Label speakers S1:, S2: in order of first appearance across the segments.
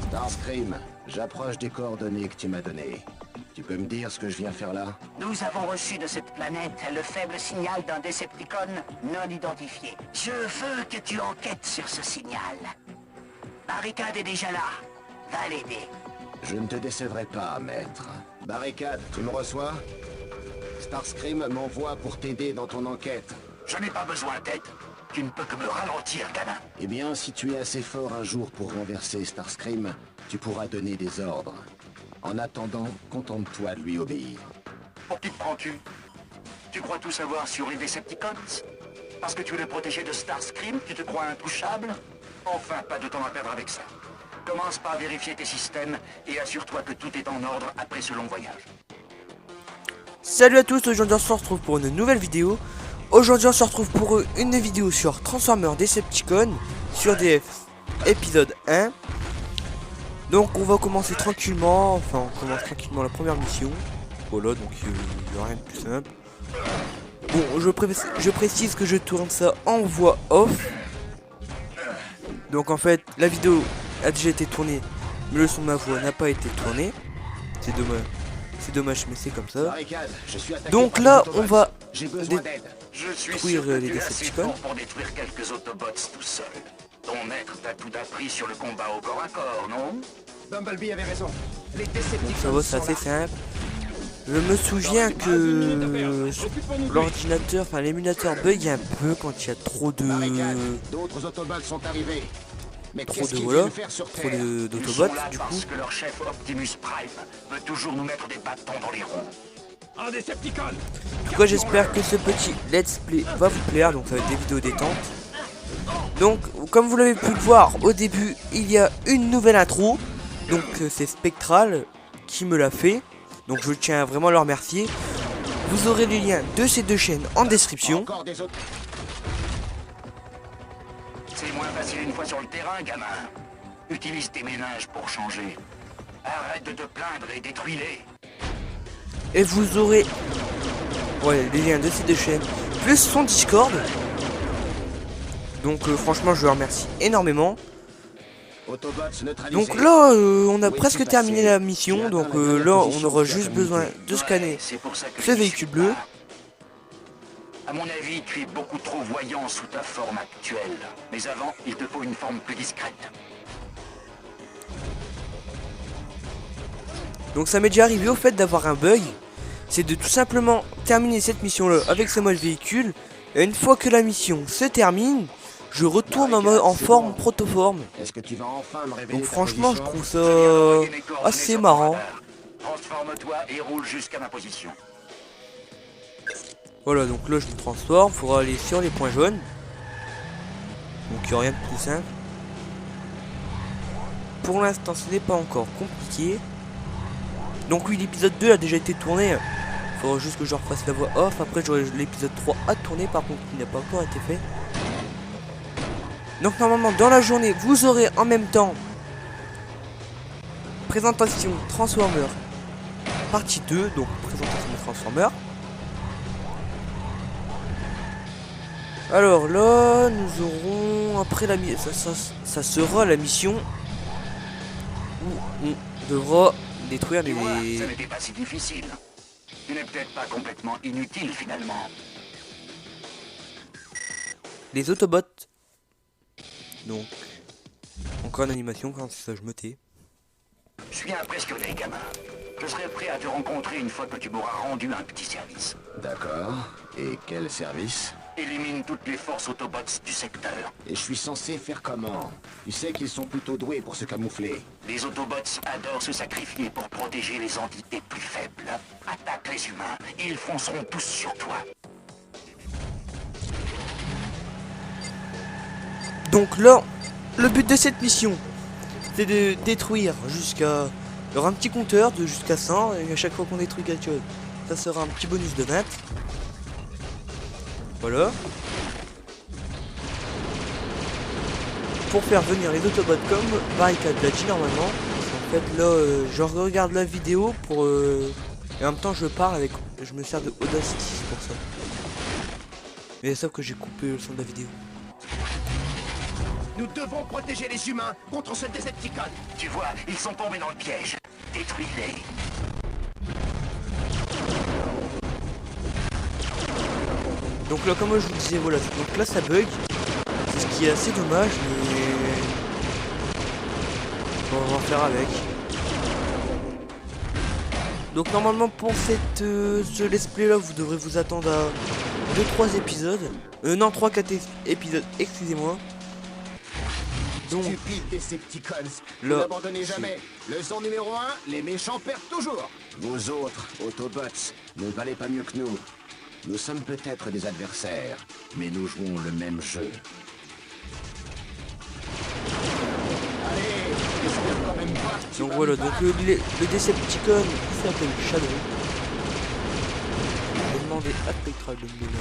S1: Starscream, j'approche des coordonnées que tu m'as données. Tu peux me dire ce que je viens faire là?
S2: Nous avons reçu de cette planète le faible signal d'un Decepticon non identifié. Je veux que tu enquêtes sur ce signal. Barricade est déjà là. Va l'aider.
S1: Je ne te décevrai pas, maître. Barricade, tu me reçois? Starscream m'envoie pour t'aider dans ton enquête.
S2: Je n'ai pas besoin d'aide. Tu ne peux que me ralentir, gamin.
S1: Eh bien, si tu es assez fort un jour pour renverser Starscream, tu pourras donner des ordres. En attendant, contente-toi de lui obéir.
S2: Pour qui te prends-tu? Tu crois tout savoir sur les Decepticons? Parce que tu es le protégé de Starscream, tu te crois intouchable? Enfin, pas de temps à perdre avec ça. Commence par vérifier tes systèmes et assure-toi que tout est en ordre après ce long voyage.
S3: Salut à tous, aujourd'hui on se retrouve pour une nouvelle vidéo. Aujourd'hui on se retrouve pour une vidéo sur Transformers Decepticon sur DF épisode 1. Donc on va commencer tranquillement, enfin on commence tranquillement la première mission. Voilà, donc il n'y a rien de plus simple. Bon, je précise que je tourne ça en voix off. Donc en fait la vidéo a déjà été tournée, mais le son de ma voix n'a pas été tourné. C'est dommage. C'est dommage, mais c'est comme ça. Donc là, on va détruire les Decepticons.
S2: Pour détruire quelques Autobots tout seul. Ton maître t'a tout appris sur le combat au corps à corps, non?
S1: Bumblebee avait raison. Les
S3: Donc
S1: Decepticons
S3: ça va, c'est assez simple. Je me souviens que l'ordinateur, enfin l'émulateur bug un peu quand il y a trop de...
S1: D'autres Autobots sont arrivés. Mais qu'est-ce qu'ils
S3: voilà,
S1: viennent faire sur
S3: trop
S1: Terre?
S3: d'autobots du coup.
S2: Parce que leur chef Optimus Prime veut toujours nous mettre des bâtons dans les roues. Un Decepticon!
S3: En tout cas, j'espère que ce petit let's play va vous plaire, donc ça va être des vidéos détente. Donc, comme vous l'avez pu le voir au début, il y a une nouvelle intro. Donc c'est Spectral qui me l'a fait. Donc je tiens vraiment à le remercier. Vous aurez les liens de ces deux chaînes en description.
S2: C'est moins facile une fois sur le terrain, gamin. Utilise tes ménages pour changer. Arrête de te plaindre et détruis-les.
S3: Et vous aurez les liens de ces deux chaînes, plus son Discord. Donc franchement, je le remercie énormément. Donc là, on a presque terminé la mission. Donc là, on aura juste besoin de scanner ce véhicule bleu.
S2: À mon avis, tu es beaucoup trop voyant sous ta forme actuelle. Mais avant, il te faut une forme plus discrète.
S3: Donc ça m'est déjà arrivé au fait d'avoir un bug. C'est de tout simplement terminer cette mission-là avec ce mode véhicule. Et une fois que la mission se termine, je retourne en forme protoforme. Donc franchement, je trouve ça assez marrant.
S2: Transforme-toi et roule jusqu'à ma position.
S3: Voilà, donc là je me transforme, il faudra aller sur les points jaunes. Donc il n'y a rien de plus simple. Pour l'instant ce n'est pas encore compliqué. Donc oui, l'épisode 2 a déjà été tourné. Il faudra juste que je refasse la voix off. Après j'aurai l'épisode 3 à tourner, par contre qui n'a pas encore été fait. Donc normalement dans la journée vous aurez en même temps présentation Transformers partie 2. Donc présentation de Transformers. Alors là, nous aurons après la ça sera la mission où on devra détruire
S2: Tu vois, ça n'était pas si difficile. Tu n'es peut-être pas complètement inutile finalement.
S3: les Autobots. Donc encore une animation quand ça je me tais.
S2: Je suis impressionné, gamin. Je serai prêt à te rencontrer une fois que tu m'auras rendu un petit service.
S1: D'accord. Et quel service?
S2: Élimine toutes les forces Autobots du secteur.
S1: Et je suis censé faire comment? Tu sais qu'ils sont plutôt doués pour se camoufler.
S2: Les Autobots adorent se sacrifier pour protéger les entités plus faibles. Attaque les humains et ils fonceront tous sur toi.
S3: Donc là, le but de cette mission, c'est de détruire jusqu'à... Il y aura un petit compteur de jusqu'à 100, et à chaque fois qu'on détruit quelque chose, ça sera un petit bonus de 20. Voilà. Pour faire venir les Autobots comme Barricade l'a dit normalement. En fait là, je regarde la vidéo pour... Et en même temps je parle avec... Je me sers de Audacity pour ça. Mais sauf que j'ai coupé le son de la vidéo.
S1: Nous devons protéger les humains contre ce Decepticon.
S2: Tu vois, ils sont tombés dans le piège. Détruis-les.
S3: Donc là, comme je vous disais, voilà, donc là ça bug. C'est ce qui est assez dommage, mais on va en faire avec. Donc normalement pour ce let's play là, vous devrez vous attendre à 2-3 épisodes. Non, 3-4 épisodes, excusez-moi. Donc,
S1: Stupide Decepticons,
S3: là,
S1: vous n'abandonnez jamais. Leçon numéro 1, les méchants perdent toujours. Vous autres, Autobots, ne valez pas mieux que nous. Nous sommes peut-être des adversaires, mais nous jouons le même jeu. Allez, j'espère quand même pas que tu
S3: donc
S1: vas
S3: voilà,
S1: me
S3: donc
S1: battre.
S3: le Decepticon il s'appelle Shadow. Je vais demander à Spectral de me donner un nom.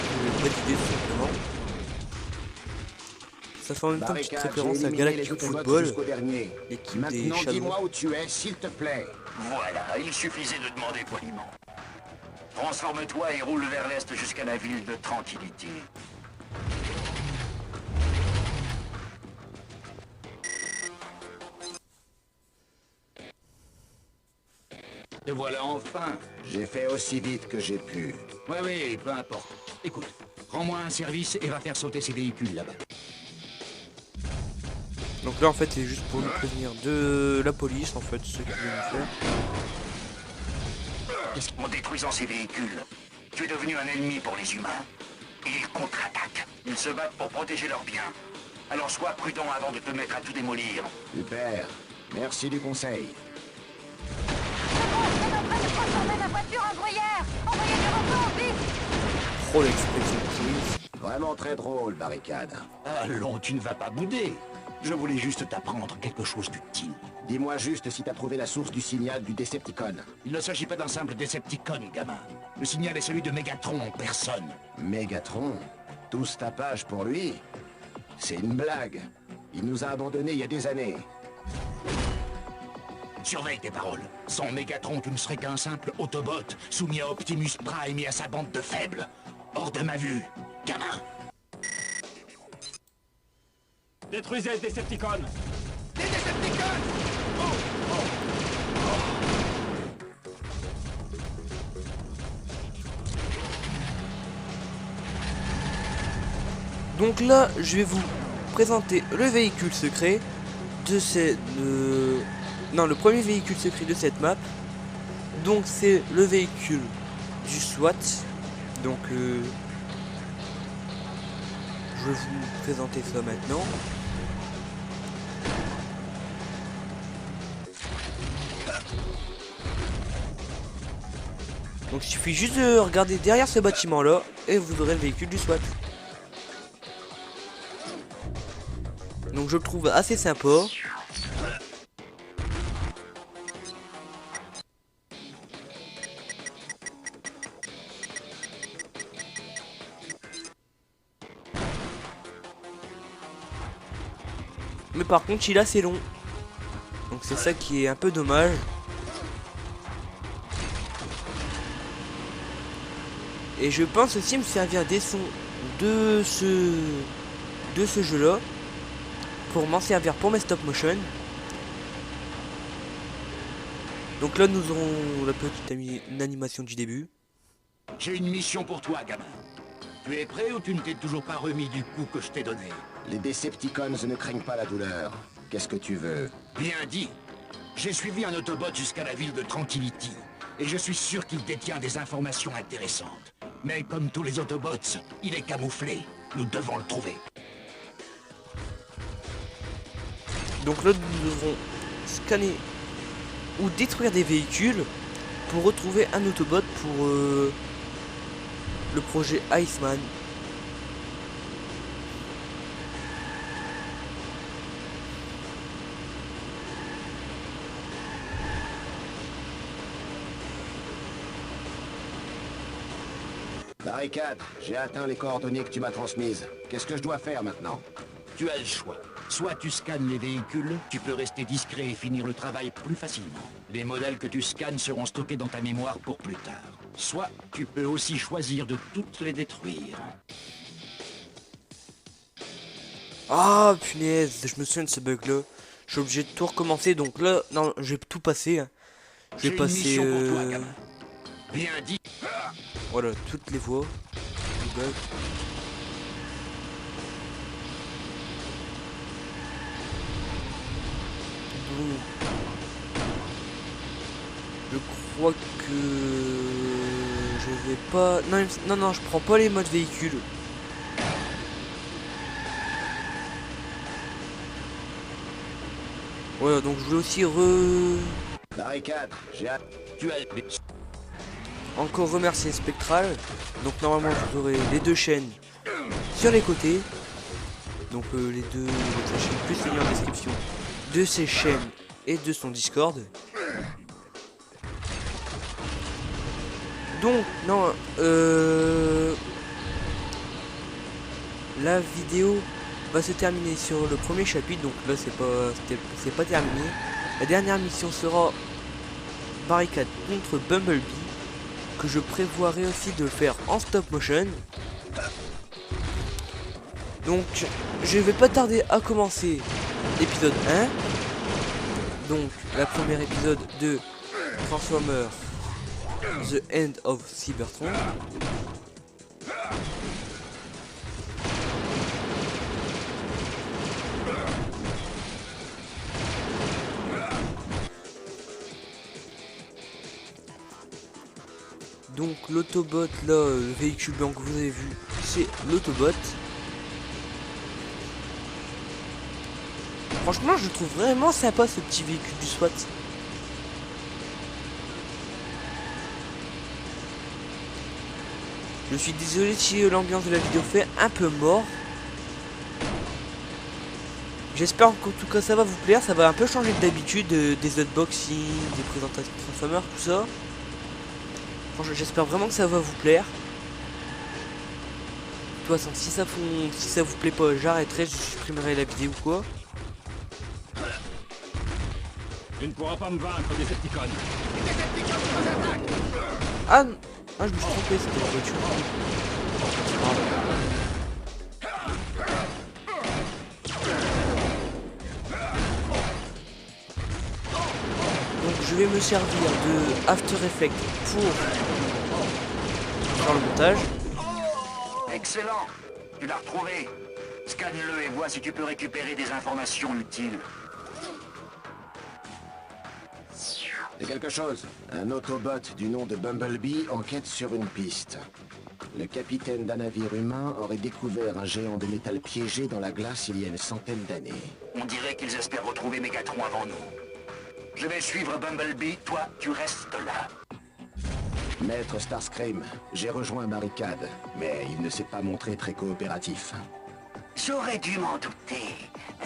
S3: Je vais valider tout simplement. Ça fait en même temps une petite
S1: Barricade,
S3: référence
S1: j'ai
S3: à
S1: éliminé
S3: Galactic
S1: les Autobots
S3: Football,
S1: jusqu'au dernier.
S3: l'équipe des
S1: Maintenant,
S3: Shadows.
S1: dis-moi où tu es, s'il te plaît.
S2: Voilà, il suffisait de demander poliment. Transforme-toi et roule vers l'est jusqu'à la ville de Tranquility.
S4: Te voilà enfin.
S1: J'ai fait aussi vite que j'ai pu.
S4: Ouais, peu importe. Écoute, rends-moi un service et va faire sauter ces véhicules là-bas.
S3: Donc là en fait c'est juste pour nous prévenir de la police en fait, ce qu'ils viennent faire.
S2: En détruisant ces véhicules, tu es devenu un ennemi pour les humains. Ils contre-attaquent. Ils se battent pour protéger leurs biens. Alors sois prudent avant de te mettre à tout démolir.
S1: Super. Merci du conseil.
S5: On est en train de transformer ma voiture en gruyère. Envoyez du renfort, vite.
S3: Oh l'expression police.
S1: Vraiment très drôle, Barricade.
S4: Allons, tu ne vas pas bouder. Je voulais juste t'apprendre quelque chose d'utile.
S1: Dis-moi juste si t'as trouvé la source du signal du Decepticon.
S4: Il ne s'agit pas d'un simple Decepticon, gamin. Le signal est celui de Megatron en personne.
S1: Mégatron, tout ce tapage pour lui, c'est une blague. Il nous a abandonnés il y a des années.
S4: Surveille tes paroles. Sans Megatron, tu ne serais qu'un simple Autobot, soumis à Optimus Prime et à sa bande de faibles. Hors de ma vue, gamin.
S6: Détruisez ce Decepticon!
S1: Des Decepticons!
S3: Donc là je vais vous présenter le véhicule secret de cette... Non, le premier véhicule secret de cette map. Donc c'est le véhicule du SWAT. Donc je vais vous présenter ça maintenant. Donc il suffit juste de regarder derrière ce bâtiment là et vous aurez le véhicule du SWAT. Donc je le trouve assez sympa. Mais par contre il est assez long. Donc c'est ça qui est un peu dommage. Et je pense aussi me servir des sons de ce jeu là pour m'en servir pour mes stop motion. Donc là nous aurons la petite animation du début.
S4: J'ai une mission pour toi, gamin. Tu es prêt ou tu ne t'es toujours pas remis du coup que je t'ai donné?
S1: Les Decepticons ne craignent pas la douleur. Qu'est-ce que tu veux?
S4: Bien dit. J'ai suivi un Autobot jusqu'à la ville de Tranquility. Et je suis sûr qu'il détient des informations intéressantes. Mais comme tous les Autobots, il est camouflé. Nous devons le trouver.
S3: Donc là nous devrons scanner ou détruire des véhicules pour retrouver un Autobot pour le projet Iceman.
S1: Barricade, j'ai atteint les coordonnées que tu m'as transmises. Qu'est-ce que je dois faire maintenant?
S4: Tu as le choix. Soit tu scannes les véhicules, tu peux rester discret et finir le travail plus facilement. Les modèles que tu scannes seront stockés dans ta mémoire pour plus tard. Soit tu peux aussi choisir de toutes les détruire.
S3: Ah punaise, je me souviens de ce bug là. Je suis obligé de tout recommencer, donc là, non, je vais tout passer. Hein. Je
S4: J'ai
S3: vais
S4: une
S3: passer...
S4: mission pour toi, gamin. Viens, dis.
S3: Voilà, toutes les voix. du bug. Donc, je crois que je vais pas... Non, non, je prends pas les modes véhicules. Ouais, donc je voulais aussi
S1: Barricade, j'ai hâte.
S4: Tu as...
S3: encore remercier Spectral. Donc normalement vous aurez les deux chaînes sur les côtés. Donc les deux chaînes plus les liens en description de ses chaînes et de son Discord. Donc non la vidéo va se terminer sur le premier chapitre, donc là c'est pas terminé. La dernière mission sera barricade contre Bumblebee, que je prévoirai aussi de faire en stop motion. Donc je vais pas tarder à commencer l'épisode 1. Donc la première épisode de Transformers The End of Cybertron. Donc l'autobot là, le véhicule blanc que vous avez vu, c'est l'autobot. Franchement je trouve vraiment sympa ce petit véhicule du SWAT. Je suis désolé si l'ambiance de la vidéo fait un peu mort. J'espère qu'en tout cas ça va vous plaire, ça va un peu changer d'habitude des unboxings, des présentations de Transformers, tout ça. Franchement, j'espère vraiment que ça va vous plaire. De toute façon, si ça vous plaît pas, j'arrêterai, je supprimerai la vidéo ou quoi.
S6: Tu ne pourras pas me vaincre, Decepticon.
S3: Ah, je me suis trompé, c'était la voiture. Donc je vais me servir de After Effects pour faire le montage.
S2: Excellent. Tu l'as retrouvé. Scanne-le et vois si tu peux récupérer des informations utiles.
S1: C'est quelque chose. Un Autobot du nom de Bumblebee enquête sur une piste. Le capitaine d'un navire humain aurait découvert un géant de métal piégé dans la glace il y a une centaine d'années.
S2: On dirait qu'ils espèrent retrouver Megatron avant nous. Je vais suivre Bumblebee, toi, tu restes là.
S1: Maître Starscream, j'ai rejoint Barricade, mais il ne s'est pas montré très coopératif.
S7: J'aurais dû m'en douter.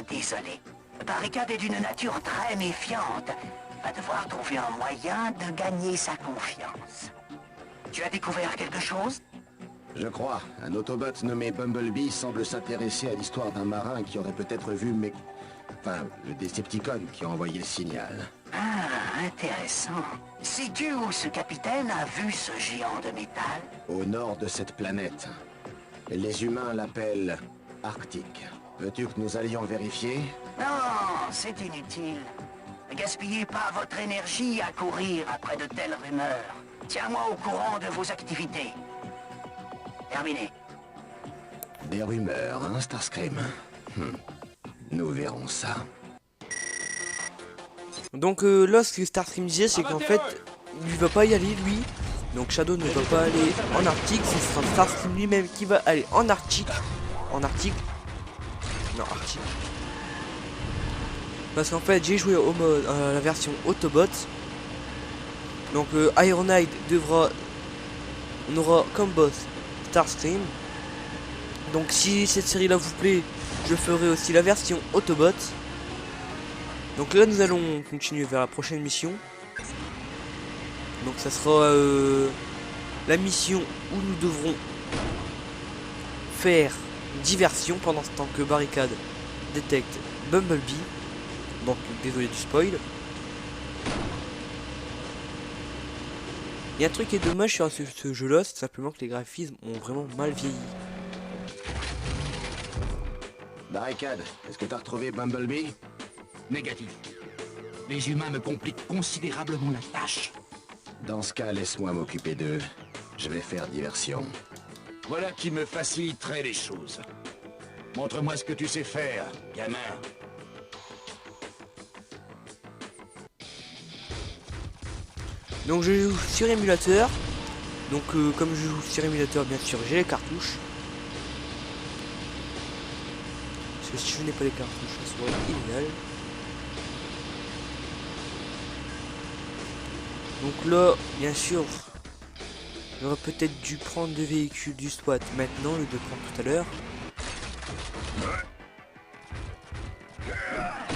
S7: Désolé. Barricade est d'une nature très méfiante. Va devoir trouver un moyen de gagner sa confiance. Tu as découvert quelque chose?
S1: Je crois, un Autobot nommé Bumblebee semble s'intéresser à l'histoire d'un marin qui aurait peut-être vu le Decepticon qui a envoyé le signal.
S7: Ah, intéressant. Sais-tu où ce capitaine a vu ce géant de métal?
S1: Au nord de cette planète. Les humains l'appellent Arctique. Veux-tu que nous allions vérifier?
S7: Non, c'est inutile. Ne gaspillez pas votre énergie à courir après de telles rumeurs. Tiens-moi au courant de vos activités. Terminé.
S1: Des rumeurs, hein, Starscream? Nous verrons ça.
S3: Donc là ce que Starscream disait c'est qu'en fait il va pas y aller lui. Donc Shadow ne va pas aller en Arctique, ce sera Starscream lui-même qui va aller en Arctique. En Arctique. Non, Arctique. Parce qu'en fait j'ai joué au mode la version Autobot. Donc Ironhide devra... On aura comme boss Starscream. Donc si cette série là vous plaît, je ferai aussi la version Autobot. Donc là nous allons continuer vers la prochaine mission. Donc ça sera la mission où nous devrons faire diversion pendant ce temps que Barricade détecte Bumblebee. Donc désolé du spoil. Il y a un truc qui est dommage sur ce jeu là, c'est simplement que les graphismes ont vraiment mal vieilli.
S1: Barricade, est-ce que t'as retrouvé Bumblebee?
S4: Négatif. Les humains me compliquent considérablement la tâche.
S1: Dans ce cas, laisse-moi m'occuper d'eux. Je vais faire diversion.
S4: Voilà qui me faciliterait les choses. Montre-moi ce que tu sais faire, gamin.
S3: Donc je joue sur émulateur. Donc comme je joue sur émulateur, bien sûr j'ai les cartouches. Parce que si je n'ai pas les cartouches, ça serait illégal. Donc là, bien sûr, j'aurais peut-être dû prendre le véhicule du SWAT maintenant, au lieu de prendre tout à l'heure.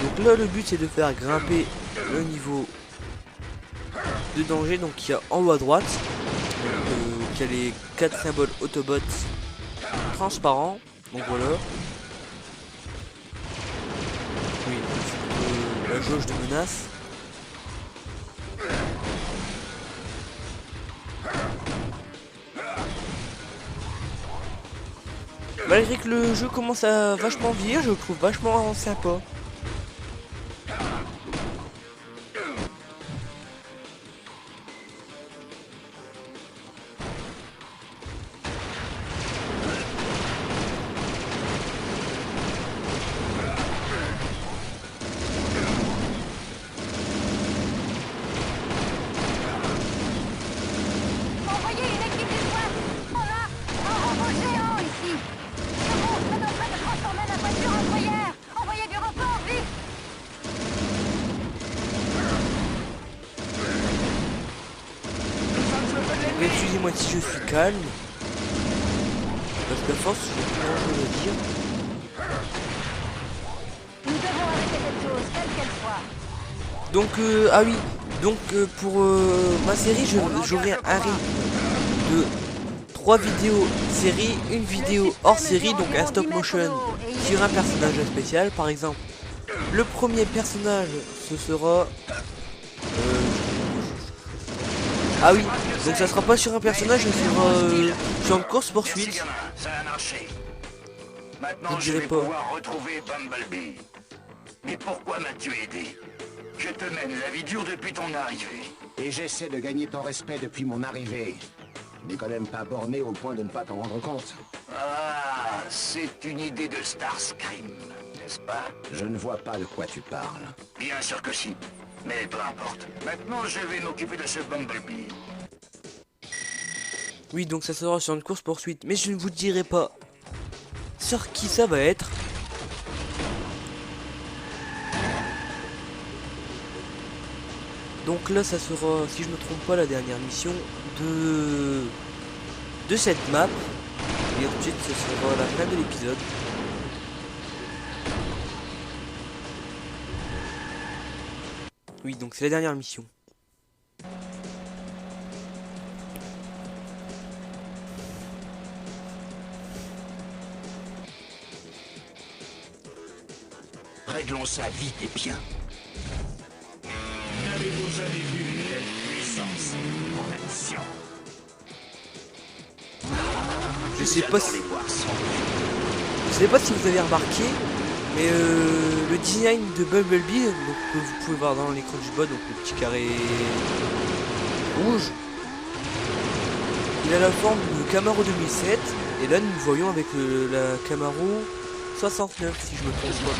S3: Donc là, le but c'est de faire grimper le niveau de danger. Donc il y a en haut à droite, il y a les 4 symboles Autobots transparents. Donc voilà. Oui, la jauge de menace. Malgré que le jeu commence à vachement vieillir, je le trouve vachement sympa.
S5: Envoyez une équipe du SWAT. On a un robot géant ici. Ce monstre est en train de transformer la voiture en fourrière. Envoyez du renfort, vite.
S3: Mais excusez-moi si je suis calme. Parce qu'à force, je n'ai plus grand chose à dire.
S5: Nous devons arrêter cette chose, quelle qu'elle soit.
S3: Donc, ah oui. Donc, pour ma série, j'aurai un rythme de 3 vidéos série, une vidéo hors série, donc un stop motion sur un personnage spécial. Par exemple, le premier personnage, ce sera... ah oui, donc ça sera pas sur un personnage, ça sera sur une course poursuite.
S2: Merci, gamin, ça a marché. Maintenant,
S3: Je
S2: je
S3: dirais
S2: vais
S3: pas.
S2: pouvoir retrouver Bumblebee. Mais pourquoi m'as-tu aidé? Je te mène la vie dure depuis ton arrivée.
S1: Et j'essaie de gagner ton respect depuis mon arrivée. Tu n'es quand même pas borné au point de ne pas t'en rendre compte.
S2: Ah, c'est une idée de Starscream, n'est-ce pas?
S1: Je ne vois pas de quoi tu parles.
S2: Bien sûr que si. Mais peu importe. Maintenant, je vais m'occuper de ce Bumblebee.
S3: Oui, donc ça sera sur une course poursuite, mais je ne vous dirai pas sur qui ça va être. Donc là, ça sera, si je ne me trompe pas, la dernière mission de cette map. Et ensuite, ce sera la fin de l'épisode. Oui, donc c'est la dernière mission.
S4: Réglons ça vite et bien. N'avez-vous jamais vu une telle puissance en action?
S3: Je sais pas si...
S4: les voir
S3: Je sais pas si vous avez remarqué, mais le design de Bumblebee, donc, que vous pouvez voir dans l'écran du bas, donc le petit carré rouge, il a la forme du Camaro 2007, et là nous le voyons avec la Camaro 69 si je me trompe pas.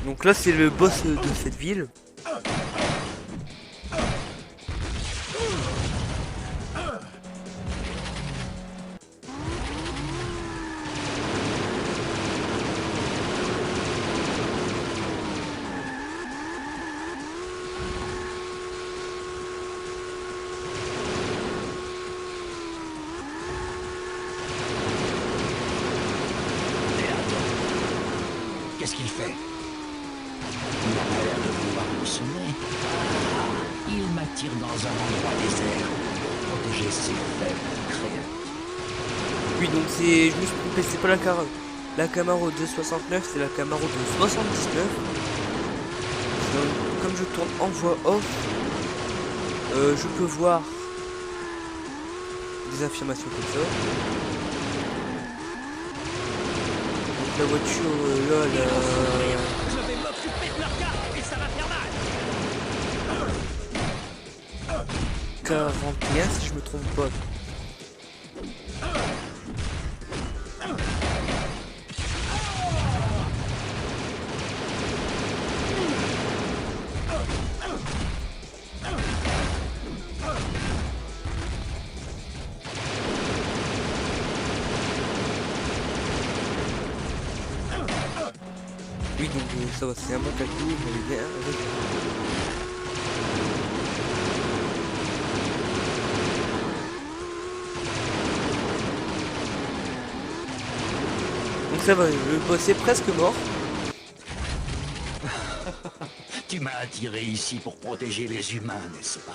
S3: Donc là c'est le boss de cette ville.
S4: Qu'est-ce qu'il fait? Il a pas l'air de vouloir me sonner. Il m'attire dans un endroit désert pour protéger ses faibles créatures.
S3: Oui donc c'est, je me suis trompé, c'est pas la Camaro de 69, c'est la Camaro de 79. Comme je tourne en voix off, je peux voir des affirmations comme ça. Donc la voiture là,
S4: Je vais m'occuper de leur cas et ça va faire mal.
S3: 41 si je me trompe pas. Oui, donc ça va, c'est un bon calcul, mais bien. Donc ça va, le boss est presque mort.
S4: Tu m'as attiré ici pour protéger les humains, n'est-ce pas?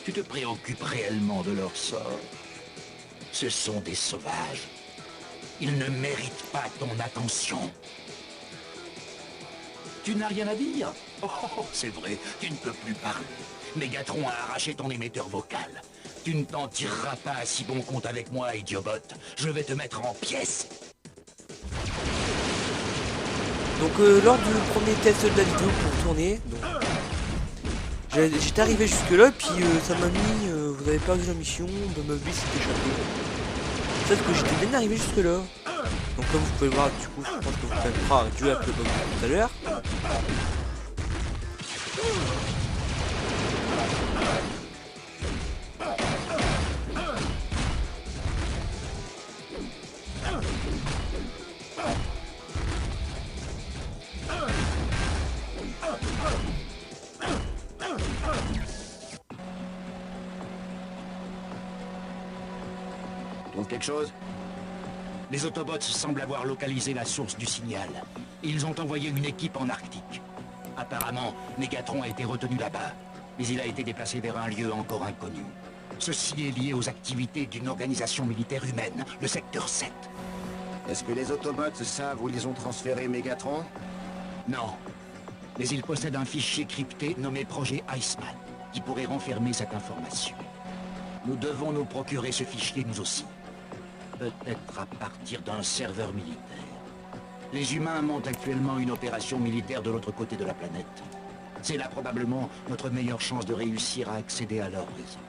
S4: Tu te préoccupes réellement de leur sort? Ce sont des sauvages. Ils ne méritent pas ton attention. Tu n'as rien à dire? Oh, c'est vrai, tu ne peux plus parler. Mégatron a arraché ton émetteur vocal. Tu ne t'en tireras pas à si bon compte avec moi, Idiobot. Je vais te mettre en pièces.
S3: Donc lors du premier test de la vidéo pour tourner, j'étais arrivé jusque là, puis ça m'a mis, vous avez perdu la mission, Bumblebee s'est échappé. Sauf que j'étais bien arrivé jusque là. Donc comme vous pouvez voir, du coup, je pense que vous pouvez croire du avec le bug tout à l'heure.
S1: Trouve quelque chose?
S4: Les Autobots semblent avoir localisé la source du signal. Ils ont envoyé une équipe en Arctique. Apparemment, Mégatron a été retenu là-bas, mais il a été déplacé vers un lieu encore inconnu. Ceci est lié aux activités d'une organisation militaire humaine, le secteur 7.
S1: Est-ce que les Autobots savent où ils ont transféré Mégatron?
S4: Non. Mais ils possèdent un fichier crypté nommé Projet Iceman, qui pourrait renfermer cette information. Nous devons nous procurer ce fichier nous aussi. Peut-être à partir d'un serveur militaire. Les humains montent actuellement une opération militaire de l'autre côté de la planète. C'est là probablement notre meilleure chance de réussir à accéder à leur réseau.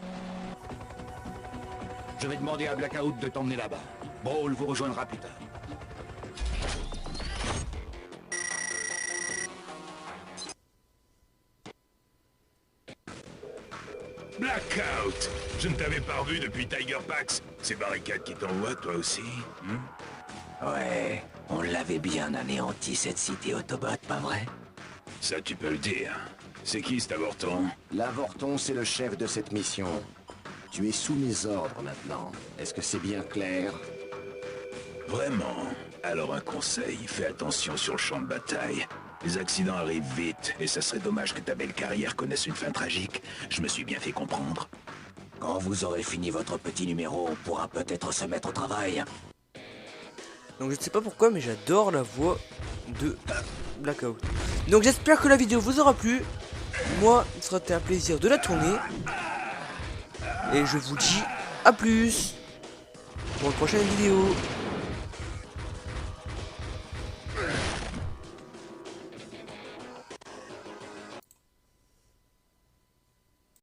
S4: Je vais demander à Blackout de t'emmener là-bas. Brawl vous rejoindra plus tard.
S8: Blackout! Je ne t'avais pas revu depuis Tiger Pax. C'est Barricade qui t'envoie, toi aussi?
S7: Ouais, on l'avait bien anéanti cette cité Autobot, pas vrai?
S8: Ça, tu peux le dire. C'est qui, cet avorton?
S1: L'avorton, c'est le chef de cette mission. Tu es sous mes ordres maintenant. Est-ce que c'est bien clair?
S8: Vraiment? Alors un conseil, fais attention sur le champ de bataille. Les accidents arrivent vite, et ça serait dommage que ta belle carrière connaisse une fin tragique. Je me suis bien fait comprendre.
S7: Quand vous aurez fini votre petit numéro, on pourra peut-être se mettre au travail.
S3: Donc je ne sais pas pourquoi, mais j'adore la voix de Blackout. Donc j'espère que la vidéo vous aura plu. Moi, il sera un plaisir de la tourner. Et je vous dis à plus pour une prochaine vidéo.